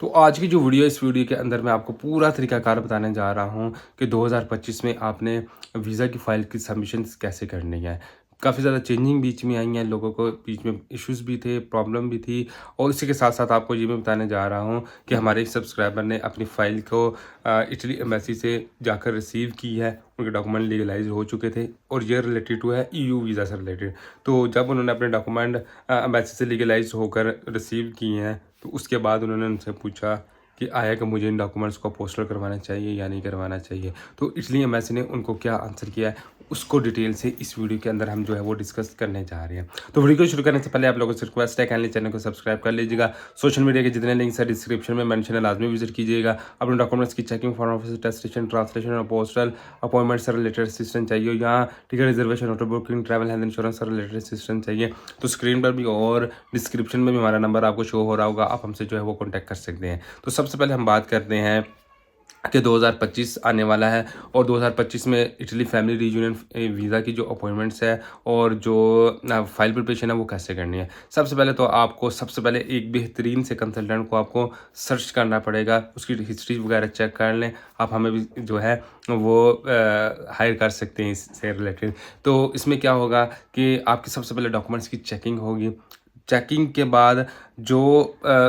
तो आज की जो वीडियो इस वीडियो के अंदर मैं आपको पूरा तरीकाकार बताने जा रहा हूँ कि 2025 में आपने वीज़ा की फ़ाइल की सबमिशंस कैसे करनी है। काफ़ी ज़्यादा चेंजिंग बीच में आई हैं, लोगों को बीच में इश्यूज़ भी थे, प्रॉब्लम भी थी और इसी के साथ-साथ आपको ये भी बताने जा रहा हूँ कि हमारे एक सब्सक्राइबर ने अपनी फ़ाइल को इटली एम्बेसी से जाकर रिसीव की है। उनके डॉक्यूमेंट लीगलाइज़ हो चुके थे और ये रिलेटेड टू है ईयू वीज़ा से रिलेटेड। तो जब उन्होंने अपने डॉक्यूमेंट एम्बेसी से लीगलाइज़ होकर रिसीव किए हैं, तो उसके बाद उन्होंने उनसे पूछा कि आया कि मुझे इन डॉक्यूमेंट्स को अपोस्टल करवाना चाहिए या नहीं करवाना चाहिए। तो इसलिए एम्बेसी ने उनको क्या आंसर किया है, उसको डिटेल से इस वीडियो के अंदर हम जो है वो डिस्कस करने जा रहे हैं। तो वीडियो को शुरू करने से पहले आप लोगों से रिक्वेस्ट है, काइंडली चैनल को सब्सक्राइब कर लीजिएगा। सोशल मीडिया के जितने लिंक्स है डिस्क्रिप्शन में मेंशन है, लाजमी विजिट कीजिएगा। अपने डॉक्यूमेंट्स की चेकिंग, फॉरेन ऑफिस टेस्टेशन, ट्रांसलेशन और पोस्टल अपॉइंटमेंट से रिलेटेड असिस्टेंट चाहिए या ticket reservation, hotel booking, travel health insurance से रिलेटेड असिस्टेंट चाहिए तो स्क्रीन पर भी और डिस्क्रिप्शन में भी हमारा नंबर आपको शो हो रहा होगा, आप हमसे जो है वो कॉन्टैक्ट कर सकते हैं। तो सबसे पहले हम बात करते हैं कि 2025 आने वाला है और 2025 में इटली फैमिली रीयूनियन वीज़ा की जो अपॉइंटमेंट्स है और जो फाइल प्रिपरेशन है वो कैसे करनी है। सबसे पहले तो आपको सबसे पहले एक बेहतरीन से कंसल्टेंट को आपको सर्च करना पड़ेगा, उसकी हिस्ट्री वगैरह चेक कर लें। आप हमें भी जो है वो हायर कर सकते हैं इससे रिलेटेड। तो इसमें क्या होगा कि आपकी सबसे पहले डॉक्यूमेंट्स की चेकिंग होगी। चेकिंग के बाद जो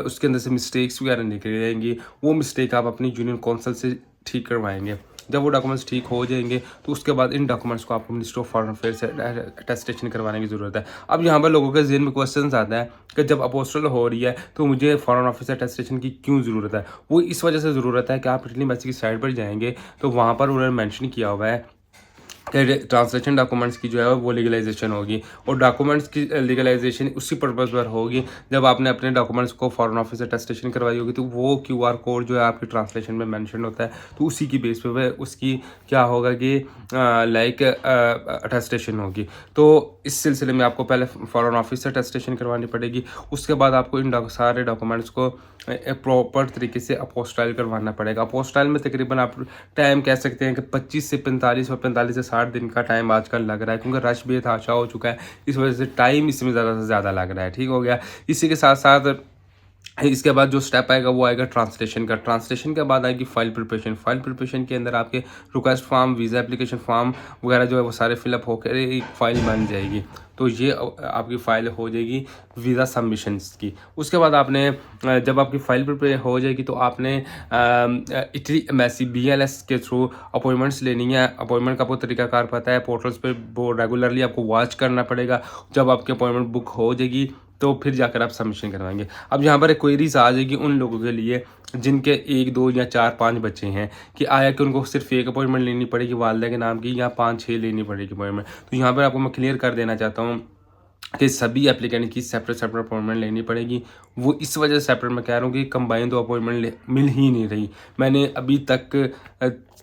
उसके अंदर से मिस्टेक्स वगैरह निकल जाएंगी, वो मिस्टेक आप अपनी यूनियन कौंसल से ठीक करवाएंगे। जब वो डॉक्यूमेंट्स ठीक हो जाएंगे तो उसके बाद इन डॉक्यूमेंट्स को आपको मिनिस्ट्री ऑफ फॉरेन अफेयर से अटेस्टेशन करवाने की ज़रूरत है। अब यहाँ पर लोगों के ज़हन में क्वेश्चन आता है कि जब अपोस्टल हो रही है तो मुझे फॉरेन ऑफिस अटेस्टेशन की क्यों ज़रूरत है। वो इस वजह से ज़रूरत है कि आप इटली एम्बेसी की साइट पर जाएंगे तो वहाँ पर उन्होंने मैंशन किया हुआ है कि ट्रांसलेशन डॉक्यूमेंट्स की जो है वो लीगलाइजेशन होगी और डॉक्यूमेंट्स की लीगलाइजेशन उसी पर्पज़ पर होगी जब आपने अपने डॉक्यूमेंट्स को फॉरेन ऑफिस से अटेस्टेशन करवाई होगी। तो वो क्यूआर कोड जो है आपकी ट्रांसलेशन में मेंशन होता है, तो उसी की बेस पे वह उसकी क्या होगा कि लाइक अटेस्टेशन होगी। तो इस सिलसिले में आपको पहले फॉरेन ऑफिस से अटेस्टेशन करवानी पड़ेगी। उसके बाद आपको इन सारे डॉक्यूमेंट्स को प्रॉपर तरीके से अपोस्टाइल करवाना पड़ेगा। अपोस्टाइल में तकरीबन आप टाइम कह सकते हैं कि 25 से 45 और 45 से 60 दिन का टाइम आजकल लग रहा है, क्योंकि रश बेतहाशा हो चुका है। इस वजह से टाइम इसमें ज़्यादा से ज़्यादा लग रहा है। ठीक हो गया। इसी के साथ साथ इसके बाद जो स्टेप आएगा वो आएगा ट्रांसलेशन का। ट्रांसलेशन के बाद आएगी फाइल प्रिपरेशन। फाइल प्रिपरेशन के अंदर आपके request form, visa application form वगैरह जो है वो सारे फिलअप होकर एक फ़ाइल बन जाएगी। तो ये आपकी फ़ाइल हो जाएगी वीज़ा सबमिशंस की। उसके बाद आपने जब आपकी फ़ाइल प्रिपेयर हो जाएगी तो आपने इटली एम्बेसी BLS के थ्रू अपॉइंटमेंट्स लेनी है। अपॉइंटमेंट का आपको तरीकाकार पता है, पोर्टल्स पे वो रेगुलरली आपको वॉच करना पड़ेगा। जब आपकी अपॉइंटमेंट बुक हो जाएगी तो फिर जाकर आप सबमिशन करवाएंगे। अब यहाँ पर एक क्वेरीज आ जाएगी उन लोगों के लिए जिनके 1, 2 या 4, 5 बच्चे हैं कि आया कि उनको सिर्फ एक अपॉइंटमेंट लेनी पड़ेगी वालदा के नाम की या 5, 6 लेनी पड़ेगी अपॉइंटमेंट। तो यहाँ पर आपको मैं क्लियर कर देना चाहता हूँ कि सभी एप्लीकेंट की सेपरेट अपॉइंटमेंट लेनी पड़ेगी। वो इस वजह से सेपरेट मैं कह रहा हूँ कि कंबाइन दो अपॉइंटमेंट मिल ही नहीं रही। मैंने अभी तक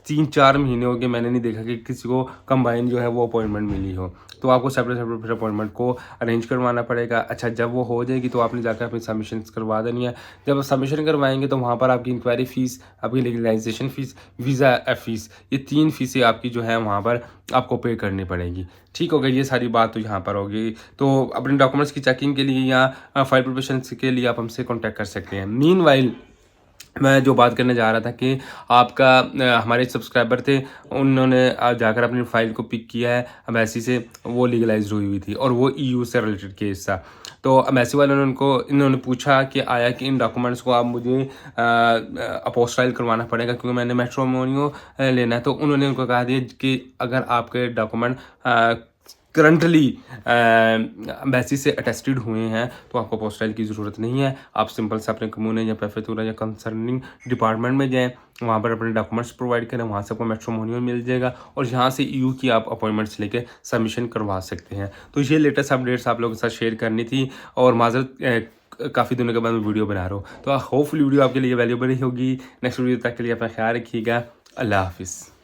3-4 महीने हो गए, मैंने नहीं देखा कि किसी को कंबाइन जो है वो अपॉइंटमेंट मिली हो। तो आपको सेपरेट फिर अपॉइंटमेंट को अरेंज करवाना पड़ेगा। अच्छा, जब वो हो जाएगी तो आपने जाकर अपनी सबमिशन करवा देनी है। जब आप सबमिशन करवाएंगे तो वहाँ पर आपकी इंक्वायरी फ़ीस, आपकी लीगलाइजेशन फ़ीस, वीज़ा फ़ीस, ये 3 फ़ीसें आपकी जो है वहाँ पर आपको पे करनी पड़ेगी। ठीक हो गया, ये सारी बात तो यहाँ पर होगी। तो अपने डॉक्यूमेंट्स की चेकिंग के लिए या फाइल प्रिपरेशन के लिए आप हमसे कॉन्टैक्ट कर सकते हैं। मीनवाइल मैं जो बात करने जा रहा था कि आपका हमारे सब्सक्राइबर थे, उन्होंने जाकर अपनी फ़ाइल को पिक किया है एम्बेसी से, वो लीगलाइज्ड हुई थी और वो ईयू से रिलेटेड केस था। तो एम्बेसी वालों ने इन्होंने पूछा कि आया कि इन डॉक्यूमेंट्स को आप मुझे अपोस्टाइल करवाना पड़ेगा क्योंकि मैंने मैट्रिमोनियो लेना है। तो उन्होंने उनको कहा दिया कि अगर आपके डॉक्यूमेंट करंटली एम्बेसी से अटेस्टेड हुए हैं तो आपको अपोस्टाइल की ज़रूरत नहीं है। आप सिंपल से अपने कम्यूने या प्रेफेक्चर या कंसर्निंग डिपार्टमेंट में जाएँ, वहाँ पर अपने डॉक्यूमेंट्स प्रोवाइड करें, वहाँ से आपको मैट्रिमोनियल मिल जाएगा और यहाँ से ईयू की आप अपॉइंटमेंट्स लेके सबमिशन करवा सकते हैं। तो ये लेटेस्ट अपडेट्स आप लोगों के साथ शेयर करनी थी और माज़रत काफ़ी दिनों के बाद मैं वीडियो बना रहा हूँ। तो होपफुली वीडियो आपके लिए वैल्यूबल होगी। नेक्स्ट वीडियो तक के लिए अपना ख्याल रखिएगा। अल्लाह हाफिज़।